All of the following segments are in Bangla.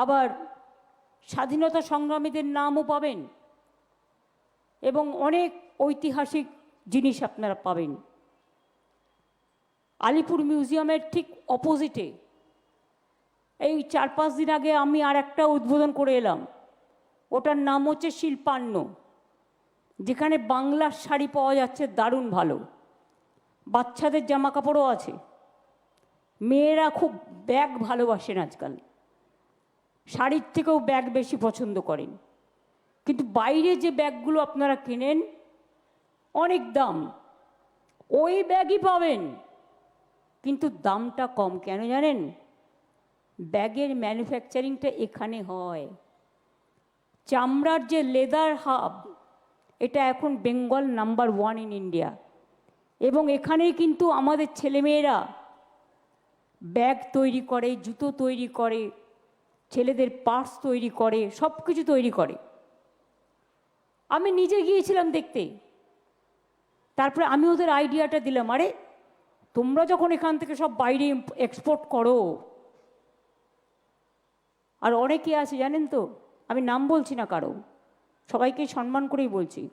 আবার স্বাধীনতা সংগ্রামীদের নামও পাবেন এবং অনেক ঐতিহাসিক জিনিস আপনারা পাবেন। আলিপুর মিউজিয়ামের ঠিক অপোজিটে এই 4-5 দিন আগে আমি আর একটা উদ্বোধন করে এলাম, ওটার নাম হচ্ছে শিল্পান্ন, যেখানে বাংলার শাড়ি পাওয়া যাচ্ছে দারুণ ভালো, বাচ্চাদের জামা কাপড়ও আছে। মেয়েরা খুব ব্যাগ ভালোবাসেন আজকাল, শাড়ির থেকেও ব্যাগ বেশি পছন্দ করেন। কিন্তু বাইরে যে ব্যাগগুলো আপনারা কেনেন অনেক দাম, ওই ব্যাগই পাবেন কিন্তু দামটা কম। কেন জানেন? ব্যাগের ম্যানুফ্যাকচারিংটা এখানে হয়। চামড়ার যে লেদার হাব, এটা এখন বেঙ্গল নাম্বার 1 ইন ইন্ডিয়া, এবং এখানেই কিন্তু আমাদের ছেলেমেয়েরা ব্যাগ তৈরি করে, জুতো তৈরি করে, ছেলেদের পার্স তৈরি করে, সব কিছু তৈরি করে। আমি নিজে গিয়েছিলাম দেখতে, তারপরে আমি ওদের আইডিয়াটা দিলাম, আরে তোমরা যখন এখান থেকে সব বাইরে এক্সপোর্ট করো, আর অনেকে আছে জানেন তো, আমি নাম বলছি না কারো, সবাইকে সম্মান করেই বলছি,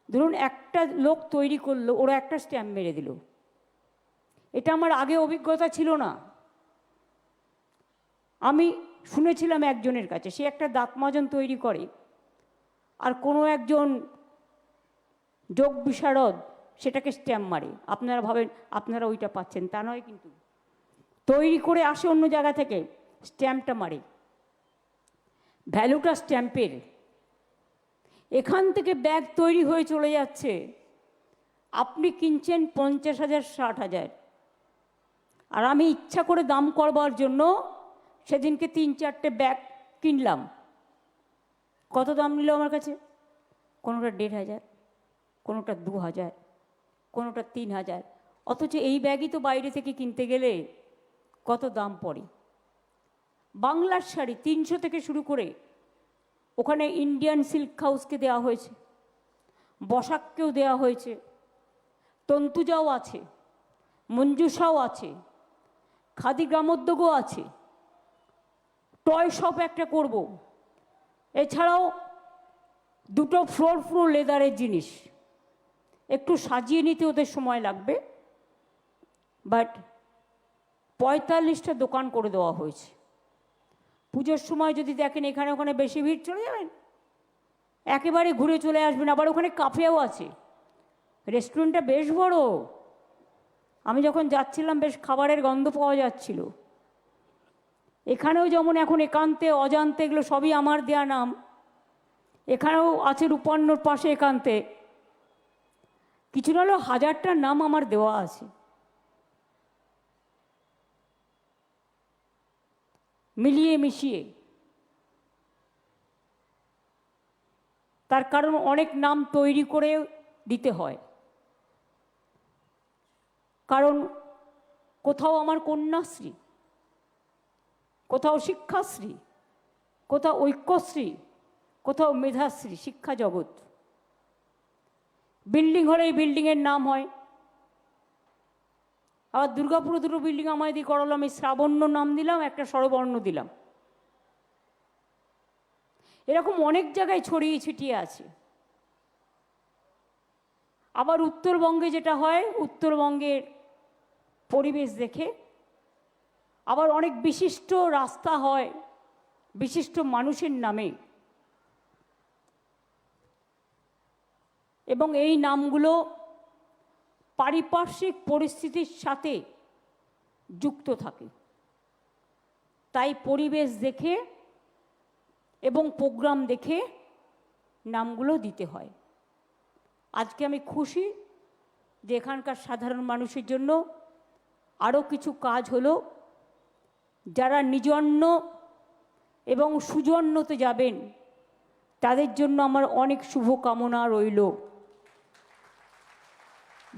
ধরুন একটা লোক তৈরি করলো, ওরা একটা স্ট্যাম্প মেরে দিল। এটা আমার আগে অভিজ্ঞতা ছিল না। আমি শুনেছিলাম একজনের কাছে, সে একটা দাঁত মাজন তৈরি করে, আর কোনো একজন যোগ বিশারদ সেটাকে স্ট্যাম্প মারে। আপনারা ভাবেন আপনারা ওইটা পাচ্ছেন, তা নয়, কিন্তু তৈরি করে আসে অন্য জায়গা থেকে, স্ট্যাম্পটা মারে, ভ্যালুটা স্ট্যাম্পের। এখান থেকে ব্যাগ তৈরি হয়ে চলে যাচ্ছে, আপনি কিনছেন 50,000 60,000, আর আমি ইচ্ছা করে দাম করবার জন্য সেদিনকে 3-4টে ব্যাগ কিনলাম। কত দাম নিল আমার কাছে? কোনোটা 1,500, কোনোটা 2,000, কোনোটা 3,000। অথচ এই ব্যাগই তো বাইরে থেকে কিনতে গেলে কত দাম পড়ে। বাংলার শাড়ি 300 থেকে শুরু করে, ওখানে ইন্ডিয়ান সিল্ক হাউসকে দেওয়া হয়েছে, বসাককেও দেওয়া হয়েছে, তন্তুজাও আছে, মঞ্জুষাও আছে, খাদি গ্রামোদ্যোগও আছে, টয় শপ একটা করব, এছাড়াও 2টো ফ্লোর লেদারের জিনিস। একটু সাজিয়ে নিতে ওদের সময় লাগবে, বাট 45টা দোকান করে দেওয়া হয়েছে। পুজোর সময় যদি দেখেন এখানে ওখানে বেশি ভিড়, চলে যাবেন, একেবারে ঘুরে চলে আসবেন। আবার ওখানে কাফেও আছে, রেস্টুরেন্টটা বেশ বড়। আমি যখন যাচ্ছিলাম বেশ খাবারের গন্ধ পাওয়া যাচ্ছিল। এখানেও যেমন এখন একান্তে অজান্তে, এগুলো সবই আমার দেয়া নাম, এখানেও আছে রূপান্নর পাশে একান্তে, কিছু না হলেও 1000টার নাম আমার দেওয়া আছে। মিলিয়ে মিশিয়ে, তার কারণ অনেক নাম তৈরি করে দিতে হয়। কারণ কোথাও আমার কন্যাশ্রী, কোথাও শিক্ষাশ্রী, কোথাও ঐক্যশ্রী, কোথাও মেধাশ্রী, শিক্ষা জগৎ। বিল্ডিং হলে এই বিল্ডিংয়ের নাম হয়। আবার দুর্গাপুরে 2টো বিল্ডিং আমায় দিয়ে করালো, আমি শ্রাবণ্য নাম দিলাম, একটা স্বরবর্ণ দিলাম। এরকম অনেক জায়গায় ছড়িয়ে ছিটিয়ে আছে। আবার উত্তরবঙ্গে যেটা হয়, উত্তরবঙ্গের পরিবেশ দেখে আবার অনেক বিশিষ্ট রাস্তা হয় বিশিষ্ট মানুষের নামে, এবং এই নামগুলো পারিপার্শ্বিক পরিস্থিতির সাথে যুক্ত থাকে। তাই পরিবেশ দেখে এবং প্রোগ্রাম দেখে নামগুলো দিতে হয়। আজকে আমি খুশি যে এখানকার সাধারণ মানুষের জন্য আরও কিছু কাজ হলো। যারা নিজন্য এবং সুজন্যতে যাবেন তাদের জন্য আমার অনেক শুভকামনা রইল।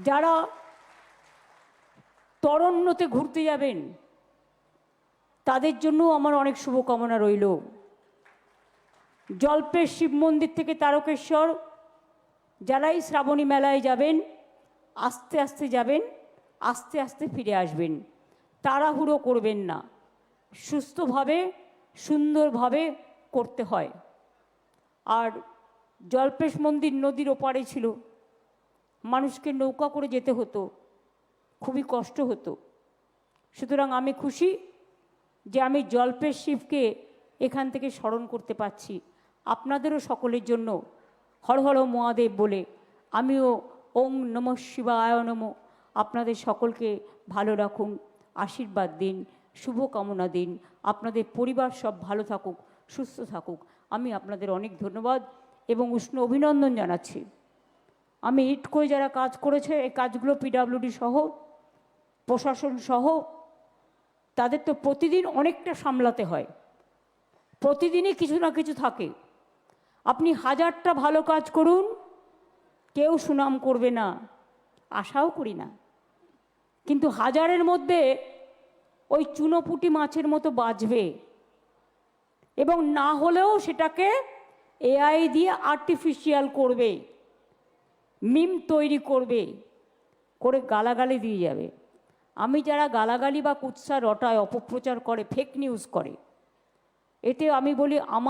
যারা তরণ্যতে ঘুরতে যাবেন তাদের জন্য আমার অনেক শুভকামনা রইল। জল্পের শিব মন্দির থেকে তারকেশ্বর যারাই শ্রাবণী মেলায় যাবেন, আস্তে আস্তে যাবেন, আস্তে আস্তে ফিরে আসবেন, তাড়াহুড়ো করবেন না, সুস্থভাবে সুন্দরভাবে করতে হয়। আর জল্পেশ মন্দির নদীর ওপারে ছিল, মানুষকে নৌকা করে যেতে হতো, খুবই কষ্ট হতো। সুতরাং আমি খুশি যে আমি জল্পেশ শিবকে এখান থেকে স্মরণ করতে পারছি। আপনাদেরও সকলের জন্য হর হর মহাদেব বলে আমিও ওং নমঃ শিবায় নমঃ আপনাদের সকলকে ভালো রাখুন, আশীর্বাদ দিন, শুভকামনা দিন। আপনাদের পরিবার সব ভালো থাকুক, সুস্থ থাকুক। আমি আপনাদের অনেক ধন্যবাদ এবং উষ্ণ অভিনন্দন জানাচ্ছি। আমি ইটকোয় যারা কাজ করেছে, এই কাজগুলো পিডাব্লিউডি সহ, প্রশাসন সহ, তাদের তো প্রতিদিন অনেকটা সামলাতে হয়, প্রতিদিনই কিছু না কিছু থাকে। আপনি 1000টা ভালো কাজ করুন, কেউ সুনাম করবে না, আশাও করি না। কিন্তু 1000-এর মধ্যে ওই চুনোপুটি মাছের মতো বাজবে, এবং না হলেও সেটাকে এআই দিয়ে আর্টিফিশিয়াল করবে, মিম তৈরি করবে, করে গালাগালি দিয়ে যাবে। আমি যারা গালাগালি বা কুৎসা রটায়, অপপ্রচার করে, ফেক নিউজ করে, এতে আমি বলি আমার